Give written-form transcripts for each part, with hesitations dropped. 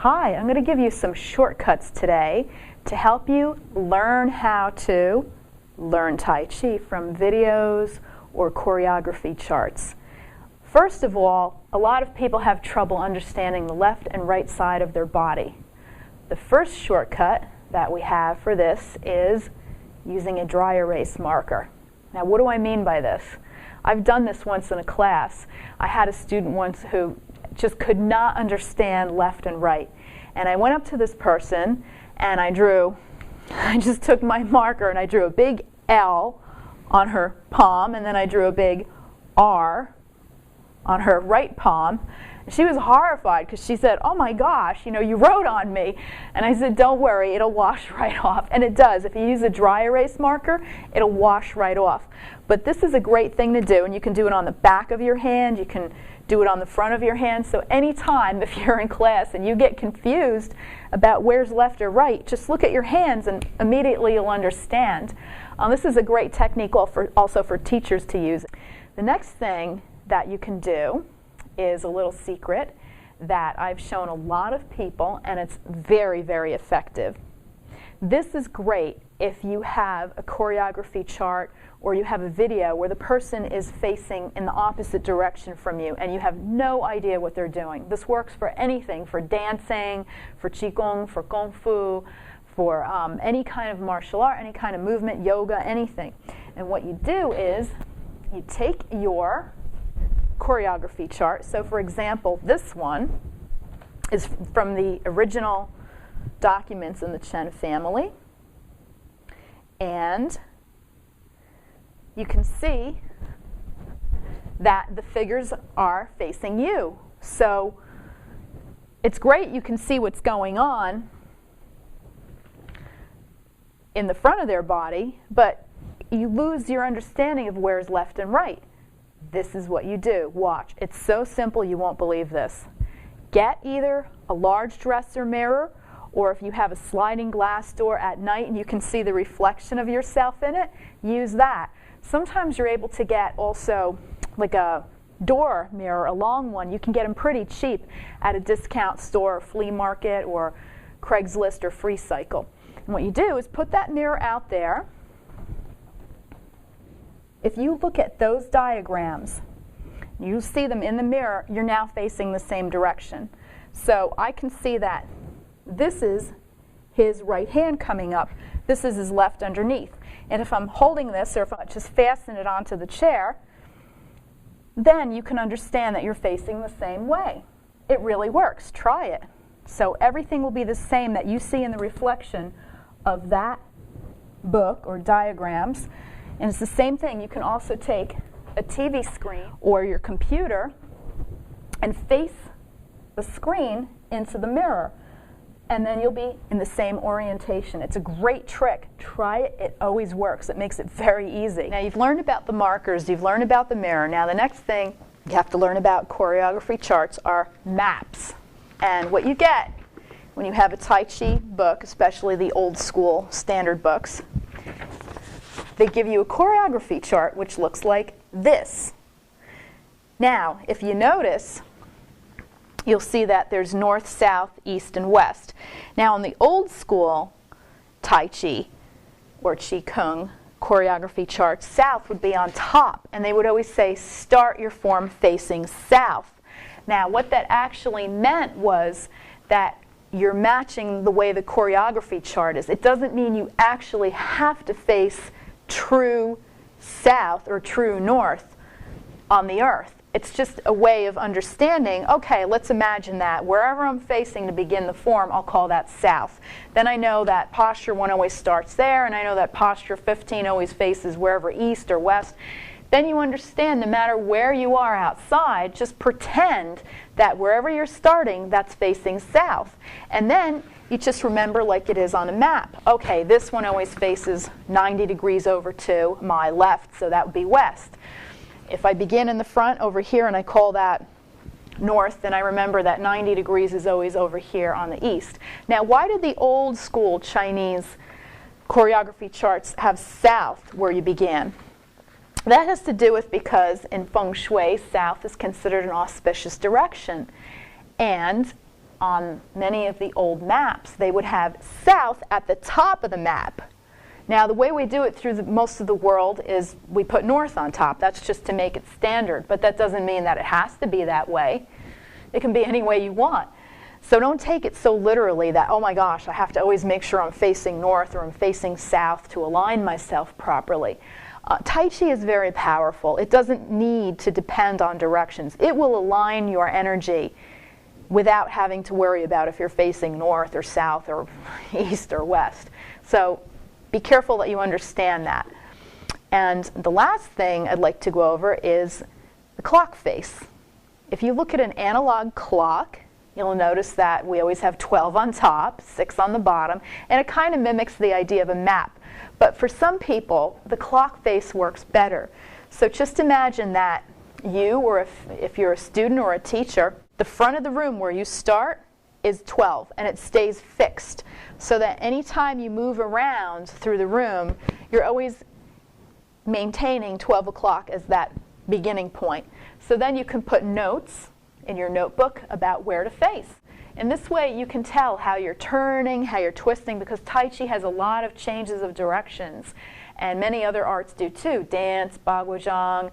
Hi, I'm going to give you some shortcuts today to help you learn how to learn Tai Chi from videos or choreography charts. First of all, a lot of people have trouble understanding the left and right side of their body. The first shortcut that we have for this is using a dry erase marker. Now, what do I mean by this? I've done this once in a class. I had a student once who just could not understand left and right. And I went up to this person and I just took my marker and I drew a big L on her palm, and then I drew a big R on her right palm. She was horrified because she said, "Oh my gosh, you wrote on me." And I said, "Don't worry, it'll wash right off." And it does. If you use a dry erase marker, it'll wash right off. But this is a great thing to do, and you can do it on the back of your hand, you can do it on the front of your hand. So anytime if you're in class and you get confused about where's left or right, just look at your hands and immediately you'll understand. This is a great technique also for teachers to use. The next thing that you can do is a little secret that I've shown a lot of people, and it's very, very effective. This is great if you have a choreography chart or you have a video where the person is facing in the opposite direction from you and you have no idea what they're doing. This works for anything, for dancing, for Qigong, for Kung Fu, for any kind of martial art, any kind of movement, yoga, anything. And what you do is you take your choreography chart. So for example, this one is from the original documents in the Chen family. And you can see that the figures are facing you. So it's great, you can see what's going on in the front of their body, but you lose your understanding of where's left and right. This is what you do. Watch. It's so simple you won't believe this. Get either a large dresser mirror, or if you have a sliding glass door at night and you can see the reflection of yourself in it, use that. Sometimes you're able to get also like a door mirror, a long one. You can get them pretty cheap at a discount store, flea market, or Craigslist or FreeCycle. And what you do is put that mirror out there. If you look at those diagrams, you see them in the mirror, you're now facing the same direction. So I can see that this is his right hand coming up. This is his left underneath. And if I'm holding this, or if I just fasten it onto the chair, then you can understand that you're facing the same way. It really works. Try it. So everything will be the same that you see in the reflection of that book or diagrams. And it's the same thing. You can also take a TV screen or your computer and face the screen into the mirror. And then you'll be in the same orientation. It's a great trick. Try it. It always works. It makes it very easy. Now, you've learned about the markers. You've learned about the mirror. Now, the next thing you have to learn about choreography charts are maps. And what you get when you have a Tai Chi book, especially the old school standard books, they give you a choreography chart which looks like this. Now, if you notice, you'll see that there's north, south, east, and west. Now, in the old school Tai Chi or Qi Kung choreography charts, south would be on top, and they would always say, start your form facing south. Now, what that actually meant was that you're matching the way the choreography chart is. It doesn't mean you actually have to face true south or true north on the earth. It's just a way of understanding, okay, let's imagine that wherever I'm facing to begin the form, I'll call that south. Then I know that posture 1 always starts there, and I know that posture 15 always faces wherever east or west. Then you understand no matter where you are outside, just pretend that wherever you're starting, that's facing south. And then you just remember like it is on a map. Okay, this one always faces 90 degrees over to my left, so that would be west. If I begin in the front over here and I call that north, then I remember that 90 degrees is always over here on the east. Now, why did the old school Chinese choreography charts have south where you began? That has to do with because in Feng Shui, south is considered an auspicious direction. And on many of the old maps, they would have south at the top of the map. Now, the way we do it through most of the world is we put north on top. That's just to make it standard, but that doesn't mean that it has to be that way. It can be any way you want. So don't take it so literally that, oh my gosh, I have to always make sure I'm facing north or I'm facing south to align myself properly. Tai Chi is very powerful. It doesn't need to depend on directions. It will align your energy without having to worry about if you're facing north or south or east or west. So be careful that you understand that. And the last thing I'd like to go over is the clock face. If you look at an analog clock, you'll notice that we always have 12 on top, 6 on the bottom, and it kind of mimics the idea of a map. But for some people, the clock face works better. So just imagine that you, or if you're a student or a teacher, the front of the room where you start is 12, and it stays fixed. So that anytime you move around through the room, you're always maintaining 12 o'clock as that beginning point. So then you can put notes in your notebook about where to face. And this way you can tell how you're turning, how you're twisting, because Tai Chi has a lot of changes of directions. And many other arts do too. Dance, Baguazhang,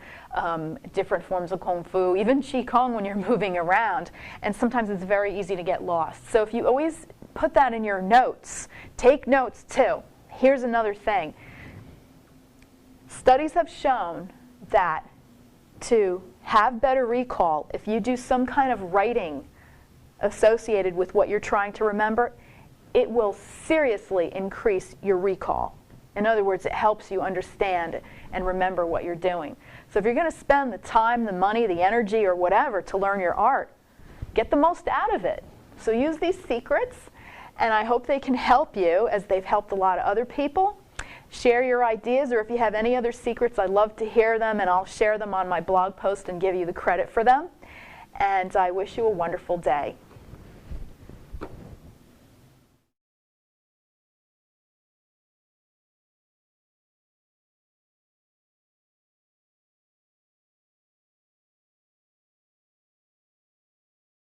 different forms of Kung Fu, even Qigong when you're moving around. And sometimes it's very easy to get lost. So if you always put that in your notes, take notes too. Here's another thing. Studies have shown that to have better recall, if you do some kind of writing associated with what you're trying to remember, it will seriously increase your recall. In other words, it helps you understand and remember what you're doing. So if you're going to spend the time, the money, the energy, or whatever to learn your art, get the most out of it. So use these secrets, and I hope they can help you as they've helped a lot of other people. Share your ideas, or if you have any other secrets, I'd love to hear them, and I'll share them on my blog post and give you the credit for them. And I wish you a wonderful day.